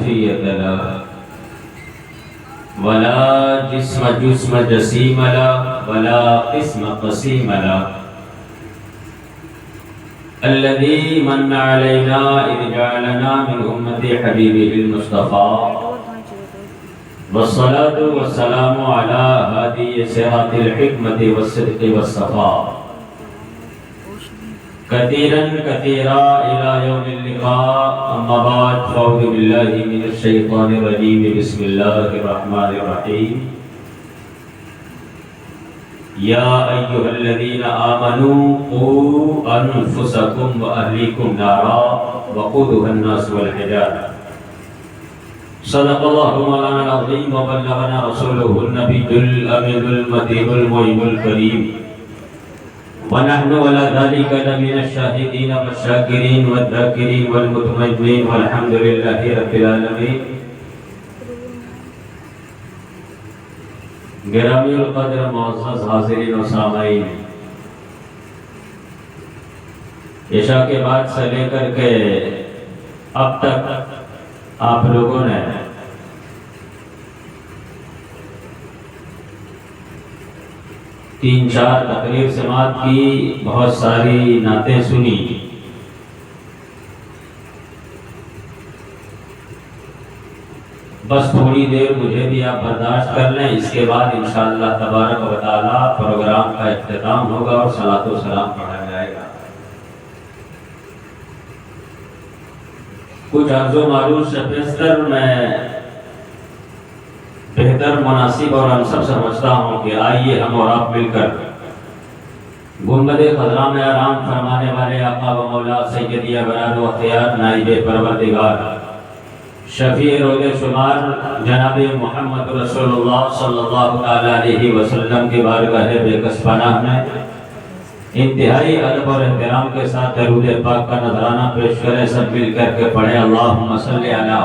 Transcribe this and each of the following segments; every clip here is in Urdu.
حیثیت له ولا جسم جسیم له ولا قسم قسیم له الذي من علينا إذ جعلنا من أمة حبيبه المصطفى والصلاة والسلام على هادي صراط الحكمة والصدق والصفاء كثيرا كثيرا إلى يوم اللقاء أما بعد فأعوذ بالله من الشيطان الرجيم بسم الله الرحمن الرحيم يا أيها الذين آمنوا قوا أنفسكم وأهليكم نارا وقودها الناس والحجارة صدق الله مولانا العظيم وبلغنا رسوله النبي الأمين المتين المعين الكريم ونحن على ذلك لمن الشاهدين والشاكرين والذاكرين والمتمجدين والحمد لله رب العالمين. گرامی القدر معزز حاضرین و سامعین، عشاء کے بعد سے لے کر کے اب تک آپ لوگوں نے تین چار تقریر سماعت کی، بہت ساری نعتیں سنی. بس تھوڑی دیر مجھے بھی آپ برداشت کر لیں، اس کے بعد انشاءاللہ تبارک و تعالی پروگرام کا اختتام ہوگا اور صلاۃ و سلام پڑھا جائے گا. کچھ عرض و معروض سے بیشتر میں بہتر، مناسب اور انسب سمجھتا ہوں کہ آئیے ہم اور آپ مل کر گنبد خضراء میں آرام فرمانے والے آقا و مولا سیدی ابرار و اختیار نائب پروردگار شفیع رود شمار جناب محمد رسول اللہ صلی اللہ علیہ وسلم کے بارگاہ بے کس پناہ میں انتہائی ادب اور احترام کے ساتھ درود پاک کا نذرانہ پیش کریں. سب مل کر کے پڑھیں اللہم صلی علی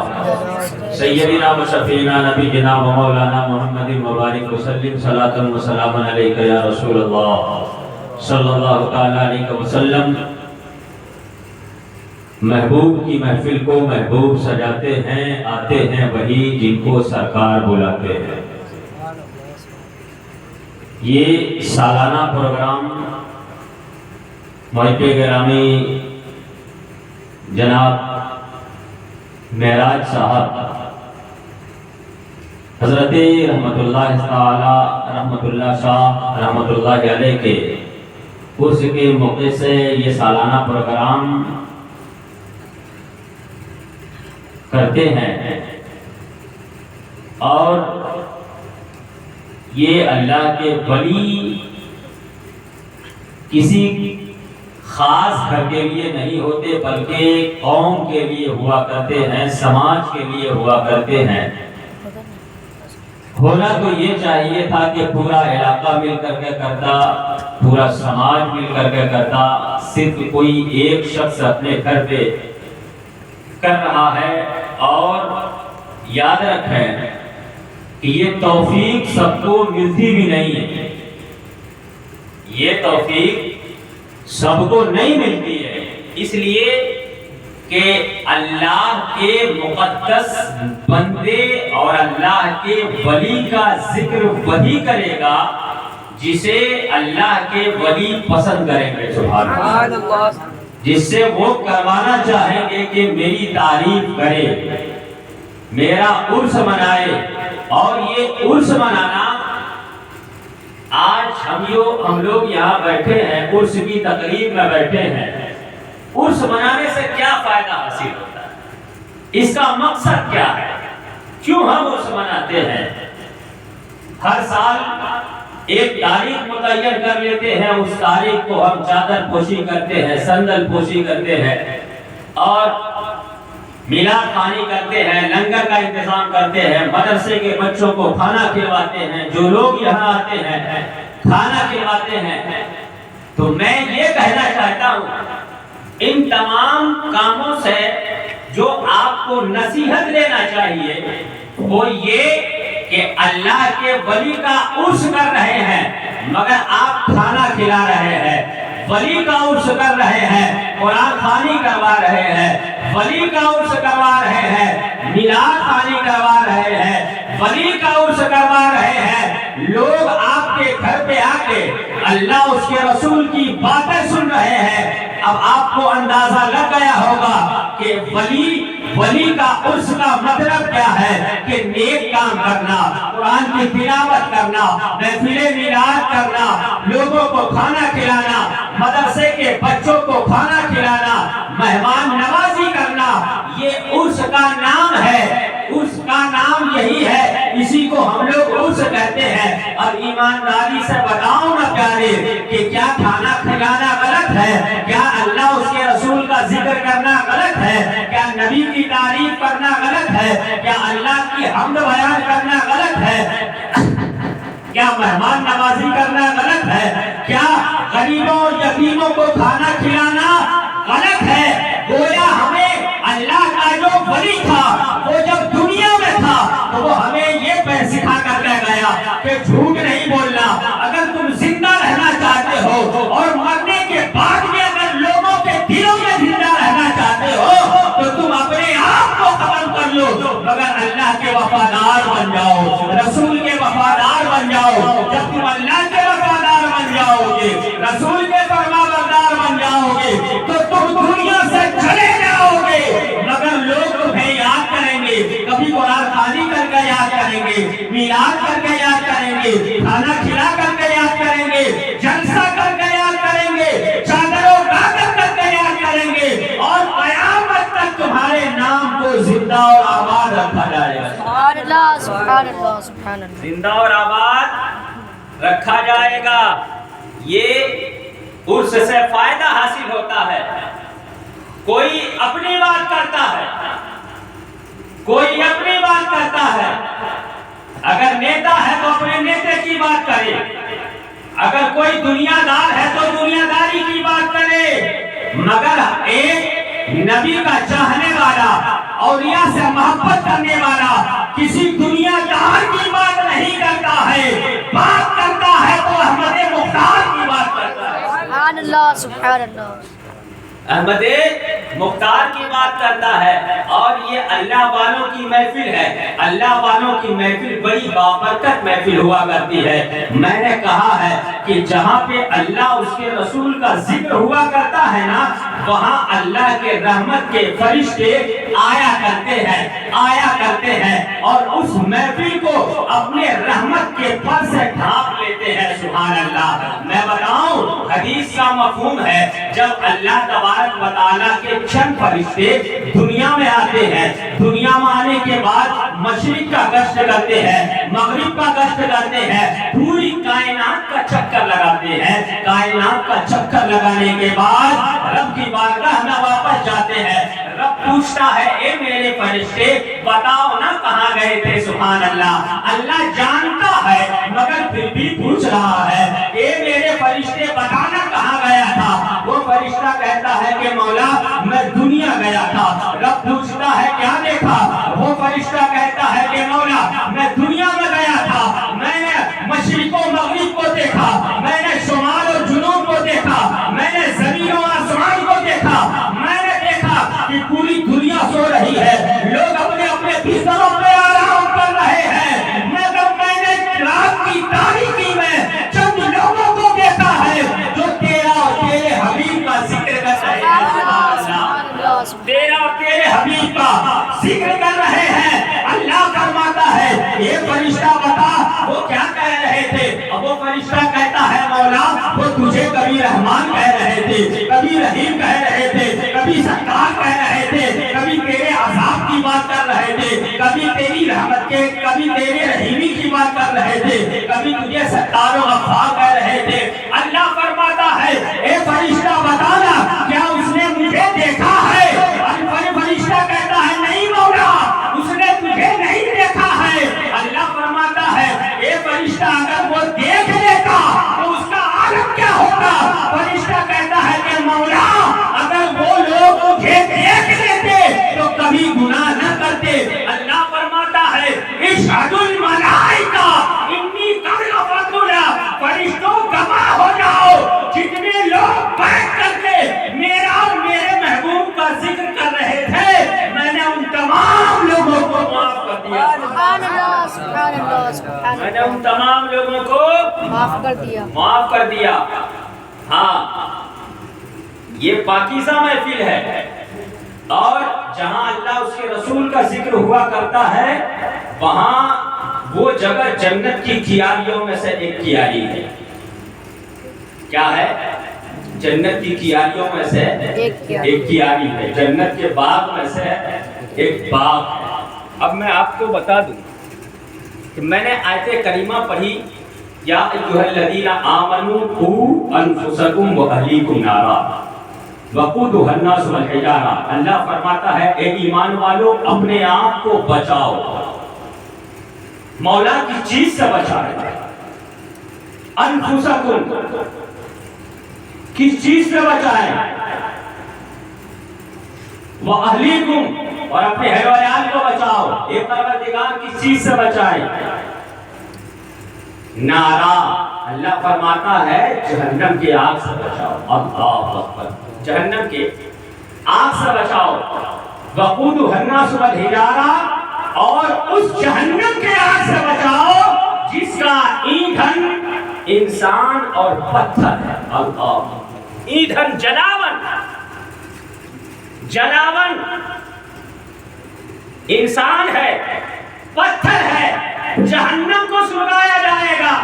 سیدنا و شفیعنا نبینا و مولانا محمد مبارک وسلم صلاۃ و سلام علیک یا رسول اللہ صلی اللہ علیہ وسلم. محبوب کی محفل کو محبوب سجاتے ہیں، آتے ہیں وہی جن کو سرکار بلاتے ہیں. یہ سالانہ پروگرام محب گرامی جناب معراج صاحب حضرت رحمت اللہ تعالی رحمت اللہ شاہ رحمت اللہ علیہ کے عرس کے موقع سے یہ سالانہ پروگرام کرتے ہیں، اور یہ اللہ کے ولی کسی خاص گھر کے لیے نہیں ہوتے، بلکہ قوم کے لیے ہوا کرتے ہیں، سماج کے لیے ہوا کرتے ہیں. ہونا تو یہ چاہیے تھا کہ پورا علاقہ مل کر کے کرتا، پورا سماج مل کر کے کرتا. صرف کوئی ایک شخص اپنے گھر پہ کر رہا ہے. اور یاد رکھیں کہ یہ توفیق سب کو ملتی بھی نہیں ہے، یہ توفیق سب کو نہیں ملتی ہے. اس لیے کہ اللہ کے مقدس بندے اور اللہ کے ولی کا ذکر وہی کرے گا جسے اللہ کے ولی پسند کریں گے. سبحان اللہ. جس سے وہ کروانا چاہیں گے کہ میری تعریف کرے، میرا عرس منائے. اور یہ عرس منانا، آج ہم لوگ یہاں بیٹھے ہیں، عرس کی تقریب میں بیٹھے ہیں. عرس منانے سے کیا فائدہ حاصل ہوتا ہے؟ اس کا مقصد کیا ہے؟ کیوں ہم عرس مناتے ہیں؟ ہر سال ایک تاریخ متعین کر لیتے ہیں، اس تاریخ کو ہم چادر پوشی کرتے ہیں، سندل پوشی کرتے ہیں، اور میلاد خوانی کرتے ہیں، لنگر کا انتظام کرتے ہیں، مدرسے کے بچوں کو کھانا کھلواتے ہیں، جو لوگ یہاں آتے ہیں کھانا کھلواتے ہیں. تو میں یہ کہنا چاہتا ہوں، ان تمام کاموں سے جو آپ کو نصیحت لینا چاہیے وہ یہ کہ اللہ کے ولی کا عرس کر رہے ہیں مگر آپ کھانا کھلا رہے ہیں، ولی کا عرس کر رہے ہیں، قرآن خوانی کروا رہے ہیں، ولی کا عرس کروا رہے ہیں میلاد خانی کروا رہے ہیں، ولی کا عرس کروا رہے ہیں، لوگ آپ کے گھر پہ آ کے اللہ اس کے رسول کی باتیں سن رہے ہیں۔ اب آپ کو اندازہ لگ گیا ہوگا کہ ولی کا عرس کا مطلب کیا ہے، کہ نیک کام کرنا، قرآن کی تلاوت کرنا، محفل میلاد کرنا، لوگوں کو کھانا کھلانا، مدرسے کے بچوں کو کھانا کھلانا، مہمان نوازی کرنا، یہ عرس کا نام ہے، عرس کا نام یہی ہے، اسی کو ہم لوگ عرس کہتے ہیں۔ اور ایمانداری سے بتاؤ نا پیارے کہ کیا کھانا کھلانا غلط ہے؟ کیا اللہ اس کے رسول کا ذکر کرنا غلط ہے؟ کیا نبی کی تعریف کرنا غلط ہے؟ کیا اللہ کی حمد بیان کرنا غلط ہے؟ کیا مہمان نوازی کرنا غلط ہے؟ کیا غریبوں اور یتیموں کو کھانا کھلانا غلط ہے؟ گویا ہمیں اللہ کا جو ولی تھا وہ جب دنیا میں تھا تو وہ ہمیں یہ سکھا کر کے گیا کہ جھوٹ نہیں بولنا۔ اگر تم زندہ رہنا چاہتے ہو اور مرنے کے بعد بھی اگر لوگوں کے دلوں میں زندہ رہنا چاہتے ہو تو تم اپنے آپ کو ختم کر لو، مگر اللہ کے وفادار بن جاؤ، رسول کے وفادار بن جاؤ۔ جب تم اللہ کے وفادار بن جاؤ گے، رسول کے فرما بردار بن جاؤ گے تو تم دنیا سے چلے جاؤ گے، مگر لوگ تمہیں یاد کریں گے، کبھی قرآن خوانی کر کے یاد کریں گے، میلاد کر کے یاد کریں گے، کھانا کھلا کر کے یاد کریں گے، جلسہ کر کے یاد کریں گے، چادروں کر کے یاد کریں گے، اور قیامت تک تمہارے نام کو زندہ اور آباد رکھا جائے گا۔ سبحان اللہ، سبحان اللہ، سبحان اللہ۔ زندہ اور آباد رکھا جائے گا۔ یہ عرس سے فائدہ حاصل ہوتا ہے۔ کوئی اپنی بات کرتا ہے، کوئی اپنی بات کرتا ہے، اگر نیتا ہے تو اپنے نیتے کی بات کرے، اگر کوئی دنیا دار ہے تو دنیا داری کی بات کرے، مگر ایک نبی کا چاہنے والا، اولیاء سے محبت کرنے والا کسی دنیا دار کی بات نہیں کرتا ہے، بات کرتا ہے تو احمد مختار کی بات کرتا ہے۔ سبحان اللہ، سبحان اللہ۔ احمد مختار کی بات کرتا ہے، اور یہ اللہ والوں کی محفل ہے۔ اللہ والوں کی محفل بڑی بابرکت محفل ہوا کرتی ہے۔ میں نے کہا ہے کہ جہاں پہ اللہ اس کے رسول کا ذکر ہوا کرتا ہے نا، وہاں اللہ کے رحمت کے فرشتے آیا کرتے ہیں اور اس محفل کو اپنے رحمت کے پر سے ڈھانپ لیتے ہیں۔ سبحان اللہ۔ میں بتاؤں، حدیث کا مفہوم ہے، جب اللہ تبارک و تعالیٰ کے چند فرشتے دنیا میں آتے ہیں، دنیا میں آنے کے بعد مشرق کا گشت کرتے ہیں، مغرب کا گشت کرتے ہیں، پوری کائنات کا چکر لگاتے ہیں۔ کائنات کا چکر لگانے کے بعد رب کی بارگاہ میں واپس جاتے ہیں۔ رب پوچھتا ہے، اے میرے فرشتے بتاؤ نا کہاں گئے تھے؟ سبحان اللہ۔ اللہ جانتا ہے مگر پھر بھی پوچھ رہا ہے، اے میرے فرشتے بتانا کہاں گیا تھا؟ وہ فرشتہ کہتا ہے کہ مولا میں دنیا گیا تھا۔ رب پوچھتا ہے کیا دیکھا؟ وہ فرشتہ کہتا ہے کہ مولا میں دنیا میں گیا تھا، میں نے مشرق و مغرب کو دیکھا، میں نے شمال اور جنوب کو دیکھا، میں نے زمین و آسمان کو دیکھا، میں نے دیکھا کہ پوری دنیا سو رہی ہے، لوگ اپنے اپنے بستروں پہ آرام کر رہے ہیں، مگر میں نے رات کی تاریکی میں چند لوگوں کو دیکھا ہے جو تیرا اور تیرے حبیب کا ذکر کر رہے ہیں۔ تیرا اور تیرے حبیب کا ذکر کر رہے ہیں۔ اللہ فرماتا ہے، یہ فرشتہ بتا وہ کیا کہہ رہے تھے؟ اب وہ فرشتہ کہتا ہے مولا وہ تجھے کبھی رحمان کہہ رہے تھے، کبھی رحیم کہہ رہے تھے، کبھی ستار کہہ رہے تھے، کبھی تیرے عذاب کی بات کر رہے تھے، کبھی تیری رحمت کے، کبھی تیرے رحیمی کی بات کر رہے تھے، کبھی تجھے ستار و غفار کہہ رہے تھے۔ اللہ فرماتا ہے، اے فرشتہ بتانا کیا اس نے مجھے دیکھا ہے؟ فرشتہ کہتا ہے نہیں مولا اس نے تجھے نہیں دیکھا ہے۔ اللہ فرماتا ہے، اے فرشتہ اگر وہ دیکھ لیتا تو اس کا عالم کیا ہوگا؟ فرشتہ کہتا ہے کہ مولا اگر وہ لوگ مجھے دیکھ لیتے تو کبھی گناہ نہ کرتے۔ اللہ فرماتا ہے اشہد الملائکہ انی قد غفرت لہ، فرشتوں سبحان اللہ سبحان میں نے ان اللہ تمام لوگوں کو معاف کر دیا معاف کر دیا. ہاں یہ پاکیزہ محفل ہے، اور جہاں اللہ اس کے رسول کا ذکر ہوا کرتا ہے وہاں وہ جگہ جنت کی کیاریوں میں سے ایک کیاری ہے. کیا ہے؟ جنت کی کیاریوں میں سے ایک کیاری ہے، جنت کے باغ میں سے ایک باغ ہے. اب میں آپ کو بتا دوں کہ میں نے آیت کریمہ پڑھی، یا ایھا الذین آمنوا قوا انفسکم واہلیکم نارا وقودھا الناس والحجارہ. اللہ فرماتا ہے اے ایمان والو اپنے آپ کو بچاؤ، مولا کی چیز سے بچائے. انفسکم کس چیز سے بچائیں؟ واہلیکم اور اپنے اہل و عیال کو بچاؤ. ایک پروردگار کس چیز سے بچائیں؟ نارا. اللہ فرماتا ہے جہنم کی آگ سے بچاؤ. اللہ اکبر. جہنم کی آگ سے بچاؤ. وقودھا الناس والحجارہ، اور اس جہنم کے آگ سے بچاؤ جس کا ایندھن انسان اور پتھر ہے. اللہ. ایندھن جلاون انسان ہے، پتھر ہے. جہنم کو سلگایا جائے گا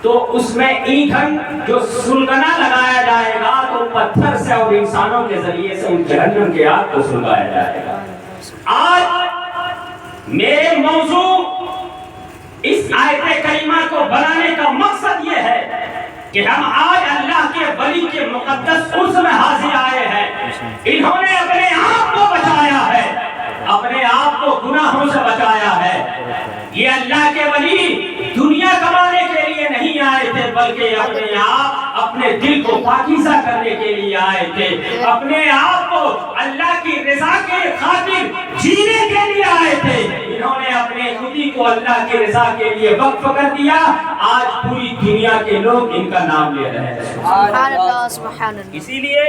تو اس میں ایندھن جو سلگنا لگایا جائے گا تو پتھر سے اور انسانوں کے ذریعے سے ان جہنم کے آگ کو سلگایا جائے گا. آج میرے موضوع اس آیت کریمہ کو بنانے کا مقصد یہ ہے کہ ہم آج اللہ کے ولی کے مقدس عرس میں حاضر آئے ہیں. انہوں نے اپنے آپ کو بچایا ہے، اپنے آپ کو گناہوں سے بچایا ہے. یہ اللہ کے ولی دنیا کمانے کے لیے نہیں آئے تھے، بلکہ اپنے آپ اپنے دل کو پاکیزہ کرنے کے لیے آئے تھے، اپنے آپ کو اللہ کی رضا کے خاطر جینے کے لیے آئے تھے. انہوں نے اپنے خودی کو اللہ کی رضا کے لیے وقف کر دیا. آج پوری دنیا کے لوگ ان کا نام لے رہے ہیں. سبحان اللہ سبحان اللہ. اسی لیے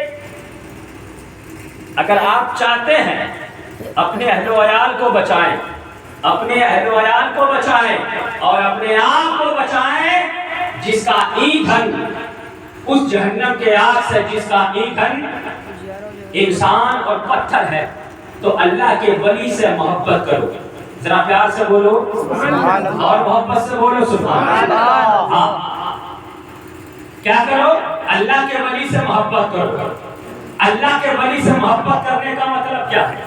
اگر آپ چاہتے ہیں اپنے اہل و عیال کو بچائیں، اپنے اہل و عیال کو بچائیں اور اپنے آپ کو بچائیں جس کا ایندھن اس جہنم کے آگ سے جس کا ایندھن انسان اور پتھر ہے، تو اللہ کے ولی سے محبت کرو. ذرا پیار سے بولو اور محبت سے بولو سبحان اللہ. ہاں کیا کرو؟ اللہ کے ولی سے محبت کرو. اللہ کے ولی سے محبت کرنے کا مطلب کیا ہے؟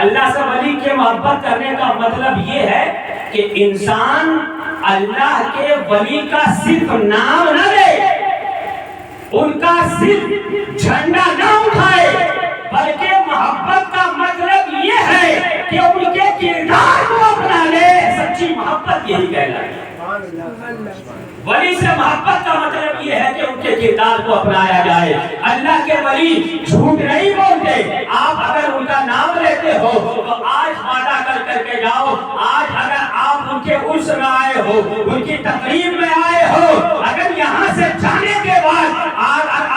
اللہ سے ولی کے محبت کرنے کا مطلب یہ ہے کہ انسان اللہ کے ولی کا صرف نام نہ لے، ان کا صرف جھنڈا نہ اٹھائے، بلکہ محبت کا مطلب یہ ہے کہ ان کے کردار کو اپنا لے. سچی محبت یہی کہلاتی ہے. ولی سے محبت کا مطلب یہ ہے کہ ان کے کردار کو اپنایا جائے. اللہ کے ولی جھوٹ نہیں بولتے. آپ اگر ان کا نام لیتے ہو تو آج وعدہ کر کے جاؤ. آج اگر آپ ان کے عرس میں آئے ہو، ان کی تقریب میں آئے ہو، اگر یہاں سے جانے کے بعد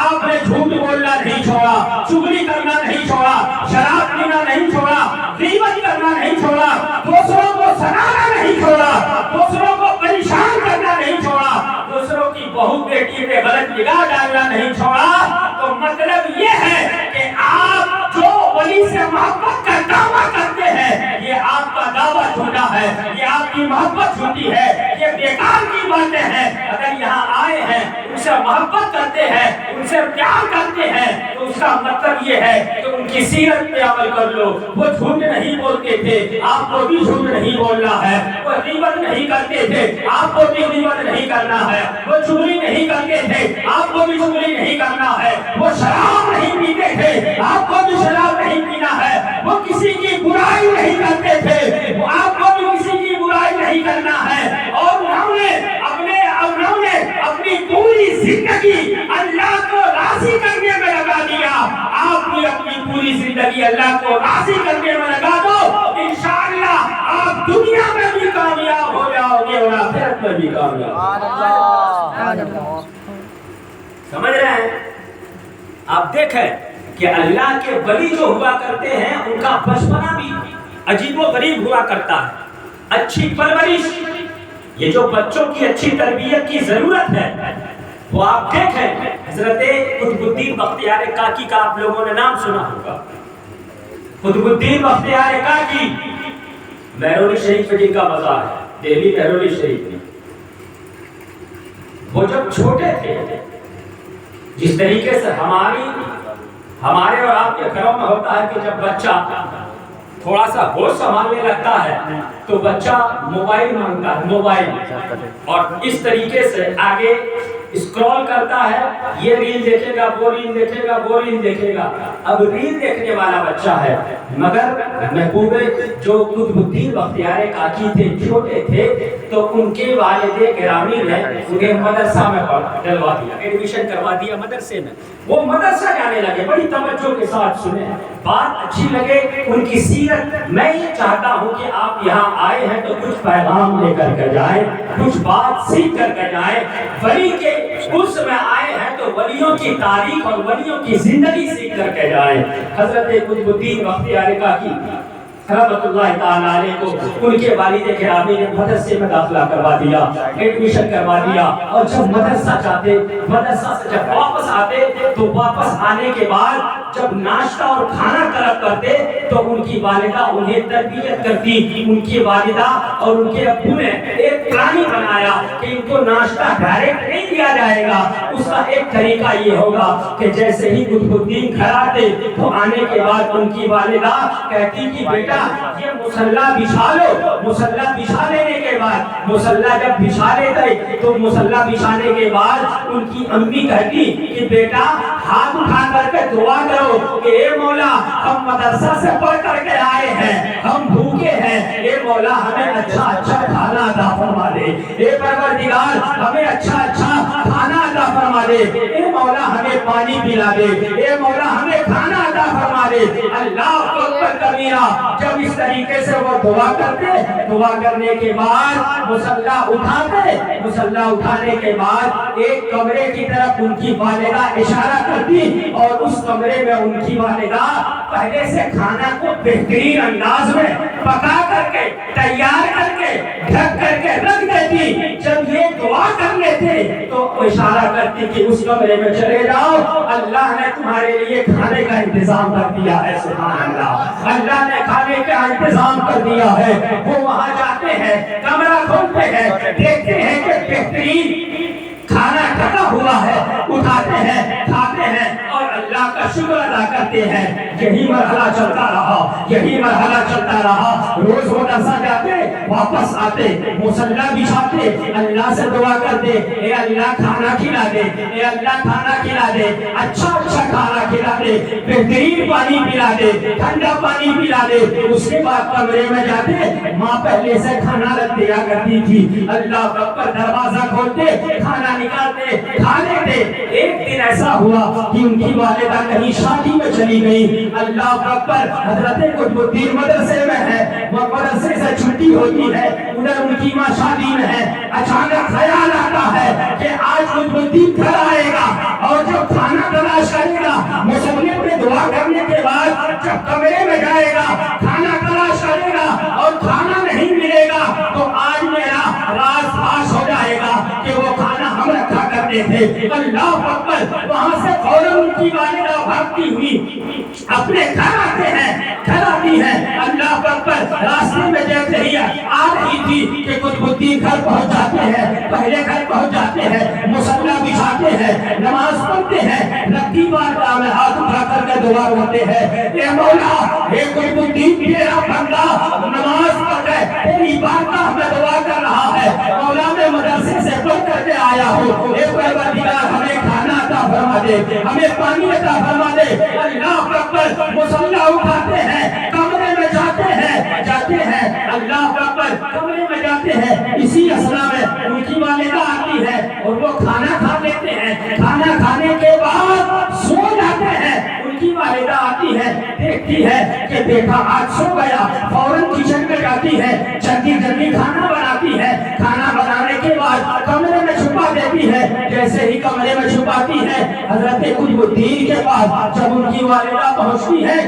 آپ نے جھوٹ بولنا نہیں چھوڑا، چغلی کرنا نہیں چھوڑا، شراب پینا نہیں چھوڑا، غیبت کرنا نہیں چھوڑا، دوسروں کو سنانا نہیں چھوڑا، دوسروں کو پریشان کرنا نہیں چھوڑا، دوسروں کی بہو بیٹی پہ غلط نگاہ ڈالنا نہیں چھوڑا، تو مطلب یہ ہے کہ آپ جو ولی سے محبت کا دعویٰ کرتے ہیں یہ آپ کا دعویٰ جھوٹا ہے، یہ آپ کی محبت جھوٹی ہے، یہ بیکار کی باتیں ہیں. اگر یہاں آئے ہیں ان سے محبت کرتے ہیں، ان سے پیار کرتے ہیں، تو اس کا مطلب یہ ہے کہ ان کی سیرت پہ عمل کر لو. وہ جھوٹ نہیں بولتے تھے، آپ کو بھی جھوٹ نہیں بولنا ہے. وہ غیبت نہیں کرتے تھے، آپ کو بھی غیبت نہیں کرنا ہے. وہ چغلی نہیں کرتے تھے، آپ کو بھی چغلی نہیں کرنا ہے. وہ شراب نہیں پیتے تھے، آپ کو بھی شراب نہیں پینا ہے. وہ کسی کی برائی نہیں کرتے تھے، آپ کو بھی کسی کی برائی نہیں کرنا ہے. اور انہوں نے اپنی پوری زندگی اللہ کو راضی کرنے میں لگا دیا. آپ بھی اپنی پوری زندگی اللہ کو راضی کرنے میں لگا دو، انشاءاللہ آپ دنیا میں بھی کامیاب ہو جاؤ گے اور آخرت میں بھی کامیاب. سمجھ رہے ہیں؟ آپ دیکھیں کہ اللہ کے ولی جو ہوا کرتے ہیں ان کا بچپنا بھی عجیب و غریب ہوا کرتا ہے. اچھی پرورش، یہ جو بچوں کی اچھی تربیت کی ضرورت ہے، وہ آپ دیکھیں حضرت قطب الدین بختیار کاکی کا آپ لوگوں نے نام سنا ہوگا۔ قطب الدین بختیار کاکی مہرولی شریف میں جن کا مزار ہے، دہلی مہرولی شریف میں، وہ جب چھوٹے تھے، جس طریقے سے ہمارے اور آپ کے گھروں میں ہوتا ہے کہ جب بچہ تھوڑا سا ہوش سنبھالنے لگتا ہے تو بچہ موبائل مانگتا ہے، موبائل، اور اس طریقے سے آگے اسکرول کرتا ہے، یہ ریل دیکھے گا، وہ ریل دیکھے گا، وہ ریل دیکھے گا۔ اب ریل دیکھنے والا بچہ ہے، مگر محبوب جو قطب الدین بختیار کاکی تھے، چھوٹے تھے، تو ان کے والد گرامی نے انہیں مدرسہ میں ڈلوا دیا، ایڈمیشن کروا دیا مدرسے میں۔ وہ مدرسہ جانے لگے، بڑی توجہ کے ساتھ سنے، بات اچھی لگے ان کی سیرت۔ میں یہ چاہتا ہوں کہ آپ یہاں آئے ہیں تو کچھ پیغام لے کر کے جائیں، کچھ بات سیکھ کر کے جائیں۔ ولی کے اس میں آئے ہیں تو ولیوں کی تاریخ اور ولیوں کی زندگی سیکھ کر کے جائیں۔ حضرت قطب الدین بختیار کاکی رحمۃ اللہ تعالیٰ علیہ کو ان کے والد گرامی نے مدرسے میں داخلہ کروا دیا، ایڈمیشن کروا دیا، اور جب مدرسہ سے جب واپس آتے تو واپس آنے کے بعد جب ناشتہ اور کھانا طلب کرتے تو ان کی والدہ انہیں تربیت کرتی۔ ان کی والدہ اور ان کے ابو نے ایک پلان بنایا کہ ان کو ناشتہ ڈائریکٹ نہیں دیا جائے گا، اس کا ایک طریقہ یہ ہوگا کہ جیسے ہی قطب الدین گھر آتے تو آنے کے بعد ان کی والدہ کہتی کہ بیٹا یہ مصلی بچھا لو۔ مصلی بچھا لینے کے بعد، مصلی جب بچھا لیتے تو مصلی بچھانے کے بعد ان کی امی کہتی کہ بیٹا ہاتھ اٹھا کر کے دعا کرو کہ اے مولا ہم مدرسہ سے پڑھ کر کے آئے ہیں، ہم بھوکے ہیں، اے مولا ہمیں اچھا اچھا کھانا عطا فرما دے، اے پروردگار ہمیں اچھا اچھا کھانا عطا فرما دے، اے مولا ہمیں پانی پلا دے، اے مولا ہمیں کھانا عطا فرما دے۔ اللہ اکبر کبیرہ۔ جب اس طریقے سے وہ دعا کرتے، دعا کرنے کے بعد مصلی اٹھاتے، مصلی اٹھانے کے بعد ایک کمرے کی طرف ان کی والدہ اشارہ کرتی، اور اس کمرے میں ان کی والدہ پہلے سے کھانا کو بہترین انداز میں پکا کر کے، تیار کر کے، ڈھک کر کے رکھ دیتی۔ جب یہ دعا کر لیتے تو اشارہ کرتی کہ اس کمرے میں چلے جاؤ، اللہ نے تمہارے لیے کھانے کا انتظام کر دیا ہے۔ سبحان اللہ، اللہ نے کھانے کا انتظام کر دیا ہے۔ وہ وہاں جاتے ہیں، کمرہ کھولتے ہیں، دیکھتے ہیں کہ بہترین کھانا ڈھکا ہوا ہے، اٹھاتے ہیں، کھاتے ہیں اور اللہ کا شکر ادا کرتے ہیں۔ یہی مرحلہ چلتا رہا، یہی مرحلہ چلتا رہا۔ روز مدرسہ جاتے، واپس آتے، مصلی بچھاتے، اللہ سے دعا کرتے، اے اللہ کھانا کھلا دے، اے اللہ کھانا کھلا دے، اچھا اچھا کھانا کھلا دے، بہترین پانی پلا دے، ٹھنڈا پانی پلا دے۔ اس کے بعد کمرے میں جاتے، ماں پہلے سے کھانا رکھ دیا کرتی تھی، اللہ اکبر، دروازہ کھولتے، کھانا نکالتے، کھا لیتے۔ ایک دن ایسا ہوا کہ ان کی والدہ کہیں شادی میں چلی گئی، اللہ اکبر، حضرت قطب الدین مدرسے میں ہے، وہ مدرسے سے چھٹی ہوتی ہے، ادھر ان کی ماں شادی میں ہے۔ اچانک خیال آتا ہے کہ آج قطب الدین گھر آئے گا اور جو کھانا تلاش کرے گا، مصلی پہ دعا کرنے کے بعد جب کمرے میں جائے گا، کھانا تلاش کرے گا اور کھانا نہیں ملے گا تو آج میرا راز فاش ہو جائے گا کہ وہ کھانا ہم رکھا کرتے تھے۔ اللہ اکبر، وہاں سے فوراً ان کی والدہ بھاگتی ہوئی اپنے گھر آتے ہیں، گھر آتی ہیں۔ اللہ اکبر، راستے میں جیسے ہی آ رہی تھی کہ قطب الدین گھر پہنچ جاتے ہیں، پہلے گھر پہنچ جاتے ہیں، مصلی بچھاتے ہیں، نماز پڑھتے ہیں، رکھی بارگاہ میں ہاتھ اٹھا کر کے دعا کرتے ہیں، اے مولا، اے قطب الدین تیرا بندہ نماز پڑھ کے تیری بارگاہ میں دعا کر رہا ہے، مولا میں مدرسے سے پڑھ کر کے آیا ہوں، اے پروردگار ہمیں کھانا عطا فرما دے، ہمیں پانی عطا فرما دے۔ اللہ اکبر، مصلی اٹھاتے ہیں، کمرے میں جاتے ہیں، اللہ اکبر، کمرے میں جاتے ہیں۔ اسی اثنا میں ان کی والدہ آتی ہے اور وہ کھانا کھا لیتے ہیں، کھانا کھانے کے بعد سو جاتے ہیں۔ ان کی والدہ آتی ہے، دیکھتی ہے کہ بیٹا آج سو گیا، فوراً کچن میں جاتی ہے، جلدی جلدی کھانا بناتی ہے، کھانا بنانے کے بعد کمرے میں چھپا دیتی ہے۔ جیسے ہی کمرے میں چھپاتی ہے، حضرت قطب الدین کے پاس جب ان کی والدہ پہنچتی ہے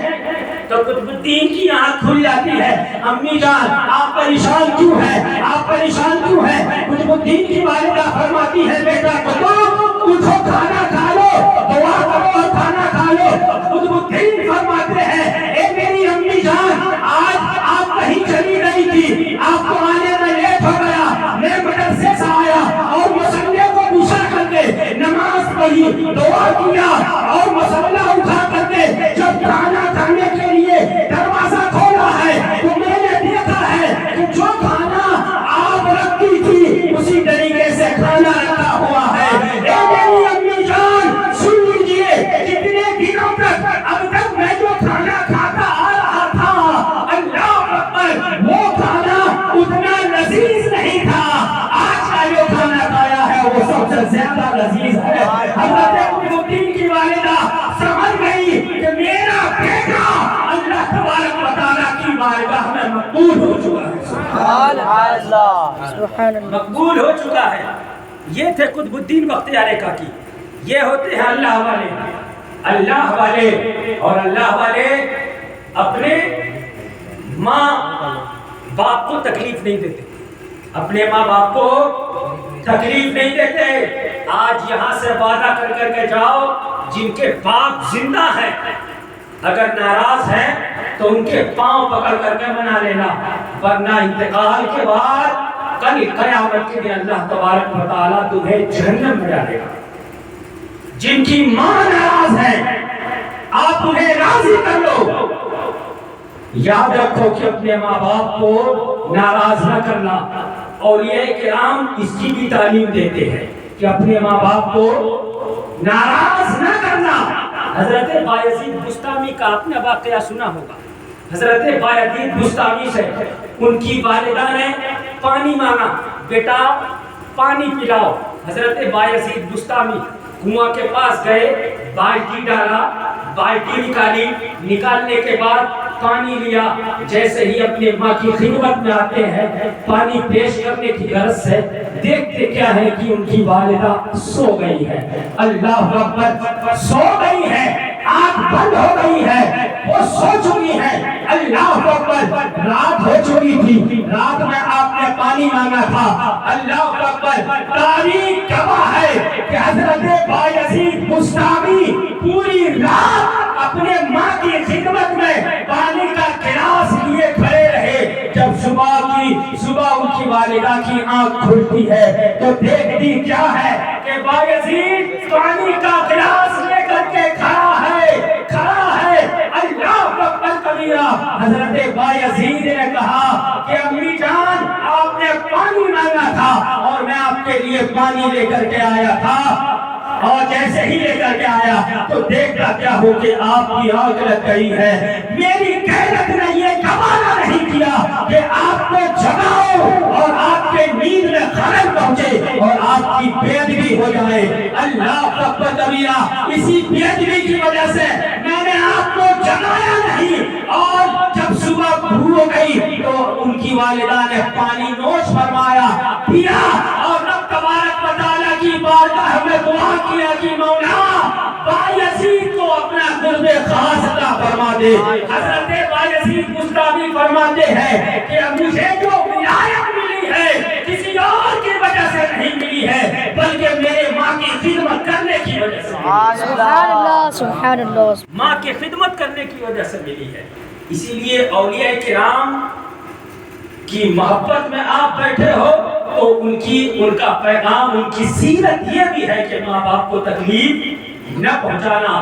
تو قطب الدین کی آنکھ کھل جاتی ہے. امی جان آپ پریشان کیوں ہیں؟ آپ پریشان کیوں ہیں؟ قطب الدین کی والدہ فرماتی ہے بیٹا قطب اٹھو کھانا کھا لو، دعا کرو اور کھانا کھا لو. قطب الدین فرماتے ہیں اے میری امی جان آج آپ کہیں چلی گئی تھی، آپ کو آنے میں لیٹ ہو گیا، میں مدرسے سے آیا اور مصلے کو گسا کر کے نماز پڑھی، دعا کیا اور مصلہ اٹھا کر کے جب کھانا کھانے کے لیے دروازہ کھولا ہے تو میں نے دیکھا ہے کہ جو کھانا آپ رکھتی تھی اسی طریقے سے کھانا رکھا ہوا ہے. اے میری امی جان سن لیجئے، کتنے دنوں تک اب تک میں جو کھانا کھاتا آ رہا تھا اللہ اکبر وہ کھانا اتنا لذیذ نہیں تھا، آج کا جو کھانا کھایا ہے وہ سب سے زیادہ لذیذ ہے. حضرت قطب الدین کی والدہ سمجھ گئی کہ میرا بیٹا اللہ تبارک و تعالیٰ کی بارگاہ میں مقبول ہو چکا ہے. سبحان اللہ. مقبول ہو چکا ہے. یہ تھے قطب الدین بختیار کاکی. یہ ہوتے ہیں اللہ والے. اللہ والے اور اللہ والے اپنے ماں باپ کو تکلیف نہیں دیتے، اپنے ماں باپ کو تکلیف نہیں دیتے. آج یہاں سے وعدہ کر کر کے جاؤ جن کے باپ زندہ ہیں اگر ناراض ہیں تو ان کے پاؤں پکڑ کر کے منا لینا، ورنہ انتقال کے بعد کل قیامت کے دن اللہ تبارک و تعالیٰ تمہیں جہنم میں ڈالے گا. جن کی ماں ناراض ہے آپ انہیں راضی کر لو. یاد رکھو کہ اپنے ماں باپ کو ناراض نہ کرنا. اولیاء کرام اس کی بھی تعلیم دیتے ہیں کہ اپنے ماں باپ کو ناراض نہ کرنا. حضرت بایزید بستامی کا آپ نے واقعہ سنا ہوگا. حضرت بایزید بستامی سے ان کی والدہ نے پانی مانگا، بیٹا پانی پلاؤ. حضرت بایزید بستامی کنواں کے پاس گئے، بالٹی ڈالا، بالٹی نکالی، نکالنے کے بعد پانی لیا. جیسے ہی اپنے ماں کی خدمت میں آتے ہیں پانی پیش کرنے کی غرض سے، دیکھتے کیا ہے کہ ان کی والدہ سو گئی ہے. اللہ اکبر، سو گئی ہے، آنکھ بند ہو گئی ہے، وہ سو چکی ہے. اللہ اکبر، رات ہو چکی تھی، رات میں آپ نے پانی مانگا تھا. اللہ اکبر، تاریخ گواہ ہے کہ حضرت بایزید بستامی پوری رات اپنے ماں کی خدمت میں پانی کا گلاس لیے کھڑے رہے. جب صبح ان کی والدہ کی آنکھ کھلتی ہے تو دیکھتی کیا ہے کہ بایزید پانی کا گلاس لے کر کے کھڑا ہے. اللہ اکبر کبیرہ. حضرت بایزید نے کہا کہ امی جان آپ نے پانی مانگا تھا اور میں آپ کے لیے پانی لے کر کے آیا تھا، اور جیسے ہی لے کر کے آیا تو دیکھتا کیا ہو کہ آپ کی آنکھ لگ گئی ہے. میری غیرت نے یہ گوارا نہیں کیا کہ آپ کو جگاؤ اور آپ کے نیند میں خلل پہنچے اور آپ کی بے ادبی ہو جائے. اللہ اکبر کبیرہ. اسی بے ادبی کی وجہ سے میں نے آپ کو جگایا نہیں، اور جب صبح ہو گئی تو ان کی والدہ نے پانی نوش فرمایا، پیا، اور رب تبارک و تعالیٰ کی بارگاہ میں دعا کیا کہ مولا بایزید کو اپنا قرب خاص عطا فرما دے. حضرت بایزید بستامی فرماتے ہیں کہ مجھے جو ولایت ملی ہے کسی اور کی وجہ سے نہیں ملی ہے بلکہ میرے ماں کی خدمت کرنے کی وجہ سے. سبحان اللہ. سبحان اللہ. ماں کی خدمت کرنے کی وجہ سے ملی ہے. اسی لیے اولیاء کرام کی محبت میں آپ بیٹھے ہو تو ان کا پیغام، ان کی سیرت یہ بھی ہے کہ ماں باپ کو تکلیف نہ پہنچانا،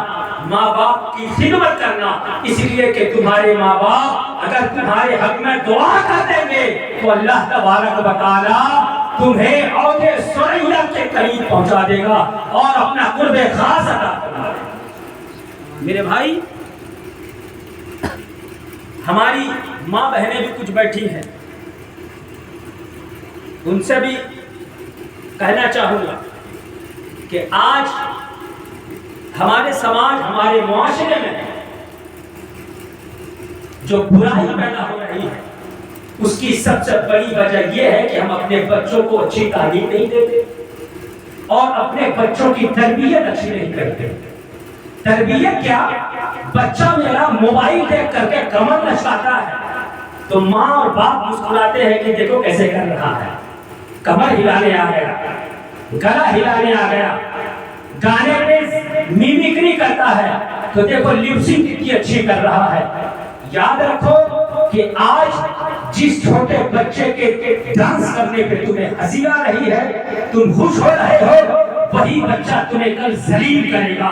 ماں باپ کی خدمت کرنا. اس لیے کہ تمہارے ماں باپ اگر تمہارے حق میں دعا کر دیں گے تو اللہ تبارک و تعالیٰ تمہیں عہد ثریا کے قریب پہنچا دے گا اور اپنا قرب خاص عطا فرما دے گا. میرے بھائی، ہماری ماں بہنیں بھی کچھ بیٹھی ہیں، ان سے بھی کہنا چاہوں گا کہ آج ہمارے سماج، ہمارے معاشرے میں جو برائی پیدا ہو رہی ہے اس کی سب سے بڑی وجہ یہ ہے کہ ہم اپنے بچوں کو اچھی تعلیم نہیں دیتے اور اپنے بچوں کی تربیت اچھی نہیں کرتے. تربیت کیا؟ بچہ میرا موبائل دیکھ کر کے کمر لچکاتا ہے تو ماں اور باپ مسکراتے ہیں کہ دیکھو کیسے کر رہا ہے، کمر ہلانے آ گیا، گلا ہلانے آ گیا، گانے میں میمیکری کرتا ہے تو دیکھو لپسنگ کتنی اچھی کر رہا ہے۔ یاد رکھو کہ آج جس چھوٹے بچے کے ڈانس کرنے پہ تمہیں ہنسی آ رہی ہے، تم خوش ہو رہے ہو، وہی بچہ تمہیں کل ذلیل کرے گا،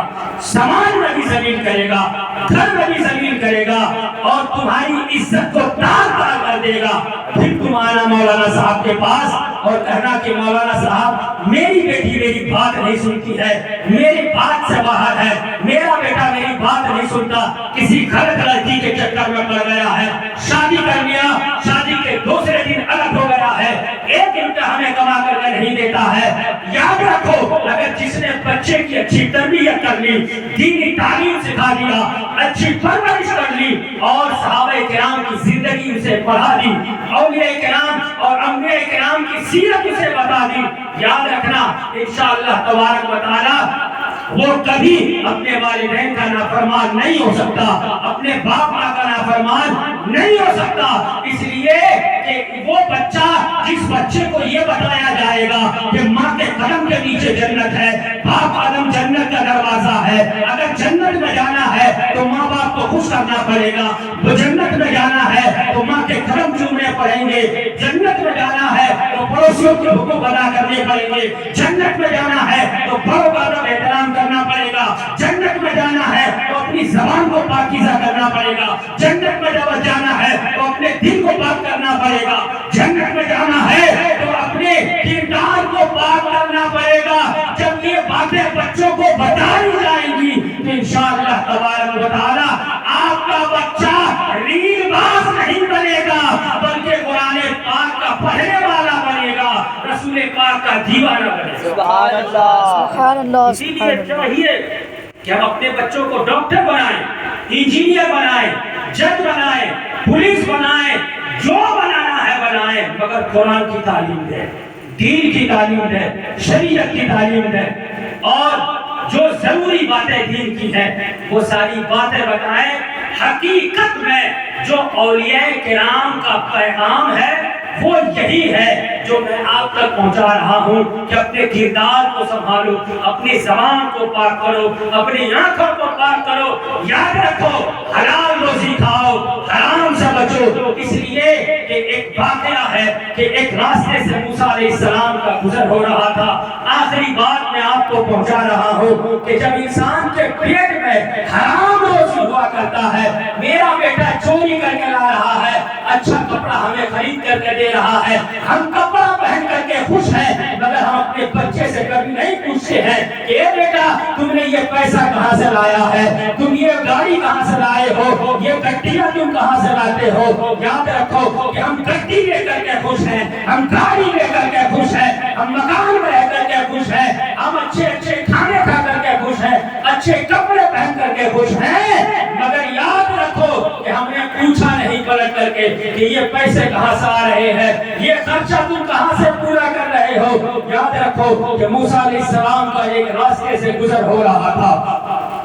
سماج میں بھی ذلیل کرے گا، گھر میں بھی ذلیل کرے گا، اور تمہاری عزت کو تار تار کر دے گا۔ پھر تم آنا مولانا صاحب کے پاس اور کہنا کہ مولانا صاحب میری بیٹی میری بات نہیں سنتی ہے، میری بات سے باہر ہے، میرا بیٹا میری بات نہیں سنتا، کسی غلط لڑکی کے چکر میں پڑ گیا ہے، شادی کر لیا، شادی کے دوسرے دن الگ ہو گیا ہے، ایک امتحان میں کما کر کے نہیں دیتا ہے۔ یاد رکھو اگر جس نے بچے کی اچھی تربیت کر لی، دینی تعلیم سکھا دیا، اچھی پرورش کر لی اور صحابہ کرام کی زندگی اسے پڑھا دی، اولیاء کرام اور انبیاء کرام کی سیرت اسے بتا دی، یاد رکھنا انشاءاللہ تبارک و تعالی وہ کبھی اپنے والدین کا نافرمان نہیں ہو سکتا، اپنے باپ ماں کا نافرمان نہیں ہو سکتا۔ اس لیے کہ وہ بچہ جس بچے کو یہ بتایا جائے گا کہ ماں کے قدم کے نیچے جنت ہے، باپ قدم جنت کا دروازہ ہے، اگر جنت میں جانا ہے تو ماں باپ کو خوش کرنا پڑے گا، وہ جنت میں جانا ہے تو ماں کے قدم چومنے پڑیں گے، جنت میں جانا ہے تو پڑوسیوں کے حقوق ادا کرنے پڑیں گے، جنت میں جانا ہے تو بڑوں کا ادب احترام کرنا پڑے گا، جنت میں جانا ہے تو اپنی زبان کو پاکیزہ کرنا پڑے گا، جنت میں جب جانا ہے تو اپنے دل کو پاک کرنا پڑے گا، جنت میں جانا ہے تو اپنے کردار کو پاک کرنا پڑے گا۔ جب یہ باتیں بچوں کو بتائی جائیں گی تو انشاءاللہ تبارک و تعالی آپ کا بچہ ریل باز نہیں بنے گا بلکہ قرآن پاک کا پڑھنے والا بنے گا، رسول پاک کا دیوانہ بنے گا۔ سبحان اللہ، سبحان اللہ، اسی لیے چاہیے کہ ہم اپنے بچوں کو ڈاکٹر بنائیں، انجینئر بنائیں، جج بنائیں، پولیس بنائیں، جو بنانا ہے بنائیں، مگر قرآن کی تعلیم دیں، دین کی تعلیم دیں، شریعت کی تعلیم دیں، اور جو ضروری باتیں دین کی ہیں وہ ساری باتیں بتائیں۔ حقیقت میں جو اولیاء کرام کا پیغام ہے وہ یہی ہے جو میں آپ تک پہنچا رہا ہوں کہ اپنے کردار کو سنبھالو، اپنی زبان کو پاک کرو، اپنی آنکھوں کو پاک کرو، یاد رکھو حلال روزی کھاؤ، حرام سے بچو۔ اس لیے کہ ایک واقعہ ہے کہ ایک راستے سے موسیٰ علیہ السلام کا گزر ہو رہا تھا۔ آخری بات میں آپ کو پہنچا رہا ہوں کہ جب انسان کے پیٹ میں حرام روزی ہوا کرتا ہے، میرا بیٹا چوری کر کے لا رہا ہے، اچھا کپڑا ہمیں خرید کر کے دے رہا ہے، ہم کپڑا پہن کر کے خوش ہیں، مگر ہم اپنے بچے سے کبھی نہیں پوچھتے ہیں کہ اے بیٹا تم نے یہ پیسہ کہاں سے لایا ہے، تم یہ گاڑی کہاں سے لائے ہو، یہ گڈیاں تم کہاں سے لاتے ہو۔ یاد رکھو کہ ہم گڈی لے کر کے خوش ہیں، ہم گاڑی لے کر کے خوش ہیں، ہم مکان میں رہ کر کے خوش ہیں، ہم اچھے اچھے کھانے کھا کر کے خوش ہیں، اچھے کپڑے پہن کر کے خوش ہیں، مگر یاد رکھو کہ ہم نے پوچھا نہیں پلٹ کر کے کہ یہ پیسے کہاں سے آ رہے ہیں، یہ خرچہ تم کہاں سے پورا کر رہے ہو۔ یاد رکھو کہ موسیٰ علیہ السلام کا ایک راستے سے گزر ہو رہا تھا،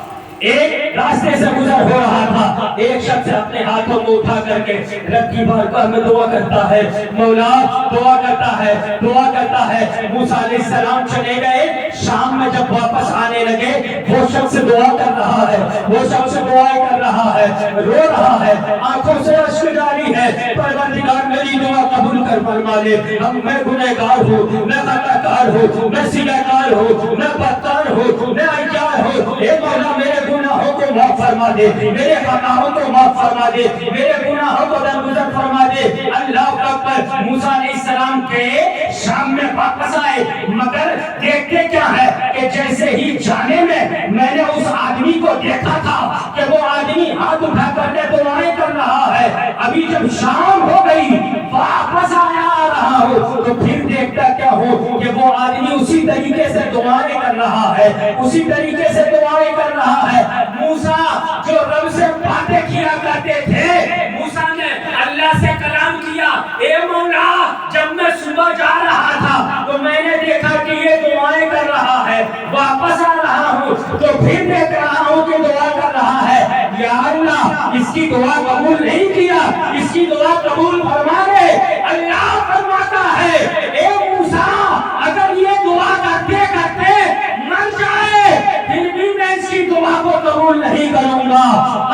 ایک راستے سے گزر ہو رہا تھا، ایک شخص اپنے ہاتھوں کو اٹھا کر کے رب کی بارگاہ میں دعا کرتا ہے، مولا دعا کرتا ہے، دعا کرتا ہے۔ موسیٰ علیہ السلام چلے گئے، شام میں جب واپس آنے لگے وہ شخص دعا کر رہا ہے، وہ شخص دعا کر رہا ہے، رو رہا ہے، آنکھوں سے اشک جاری ہے، پروردگار میری دعا قبول کر فرما لے، میں گنہگار ہوں، میں خطا کار ہوں، میں سیاہ کار ہوں، میں بدکار ہوں، میں عیار ہوں، اے مولا میرے گناہوں کو معاف فرما دے، میرے خطاؤں کو معاف فرما دے، میرے گناہوں کو درگزر فرما دے۔ اللہ اکبر۔ موسیٰ علیہ السلام کے شام میں واپس آئے، مگر دیکھتے کیا ہے کہ جیسے ہی جانے میں نے اس آدمی کو دیکھا تھا کہ وہ آدمی ہاتھ اٹھا کر کے دعائیں کر رہا ہے، ابھی جب شام ہو گئی واپس آیا رہا ہوں تو پھر دیکھتا کیا ہوں کہ وہ آدمی اسی طریقے سے دعائیں کر رہا ہے، اسی طریقے سے دعائیں کر رہا ہے۔ موسیٰ جو رب سے باتیں کیا کرتے تھے، موسیٰ نے اللہ سے کلام کیا، اے مولا جب میں صبح جا رہا تھا تو میں نے دیکھا کہ یہ دعائیں کر رہا ہے، واپس آ رہا ہوں تو پھر دیکھ رہا ہوں کہ دعا کر رہا ہے۔ یا کی دعا قبول نہیں کیا، اس کی دعا قبول فرما دے۔ اللہ فرماتا ہے اے موسیٰ اگر یہ دعا کرتے کرتے مر جائے پھر بھی میں اس کی دعا کو قبول نہیں کروں گا۔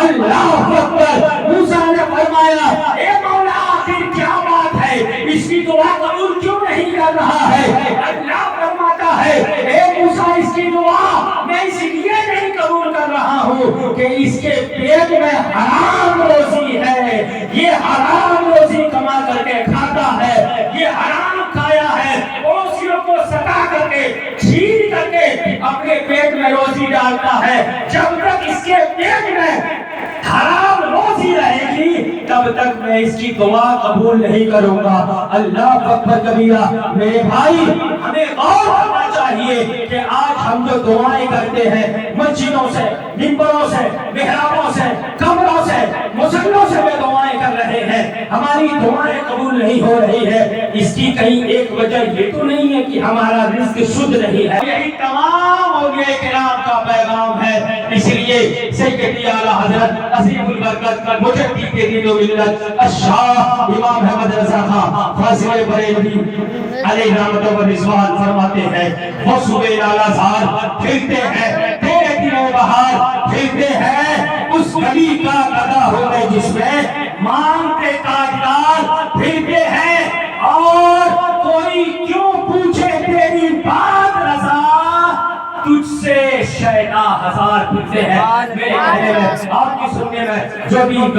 اللہ اکبر۔ موسیٰ نے فرمایا اے مولا آخر کیا بات ہے، اس کی دعا قبول کیوں نہیں کر رہا ہے؟ اللہ فرماتا ہے اے موسیٰ اس کی دعا میں اس لیے نہیں قبول کر رہا ہوں کہ اس کے پیٹ میں حرام روزی ہے، یہ حرام روزی کما کر کے کھاتا ہے، یہ حرام کھایا ہے، پڑوسیوں کو ستا کر کے چھین کر کے اپنے پیٹ میں روزی ڈالتا ہے۔ جب تک اس کے پیٹ میں حرام روزی رہے گی تب تک میں اس کی دعا قبول نہیں کروں گا۔ اللہ اکبر کبیرہ۔ میرے بھائی ہمیں غور کرنا چاہیے کہ آج ہم جو دعائیں کرتے ہیں مسجدوں سے، منبروں سے، محرابوں سے، کمروں سے، مصلوں سے میں دعائیں کر رہے ہیں، ہماری دعائیں قبول نہیں ہو رہی ہے، اس کی کہیں ایک وجہ یہ تو نہیں ہے کہ ہمارا رزق شدھ نہیں ہے۔ یہی تمام اولیاء کرام کا پیغام ہے۔ اس لیے سیدی اعلیٰ حضرت عظیم البرکت مجدد دین و ملت الشاہ امام احمد رضا خان فاضل بریلوی علیہ رحمت و رضوان فرماتے ہیں وہ صبح لالا زار پھرتے ہیں، تیرے دن بہار پھرتے ہیں، اس گلی کا قضا ہونے جس میں مانگتے تاجدار پھرتے ہیں، اور کوئی کیوں پوچھے تیری بات رضا تجھ سے شیدا ہزار پھرتے ہیں۔ میرے کہنے میں آپ کی سننے میں جو بھی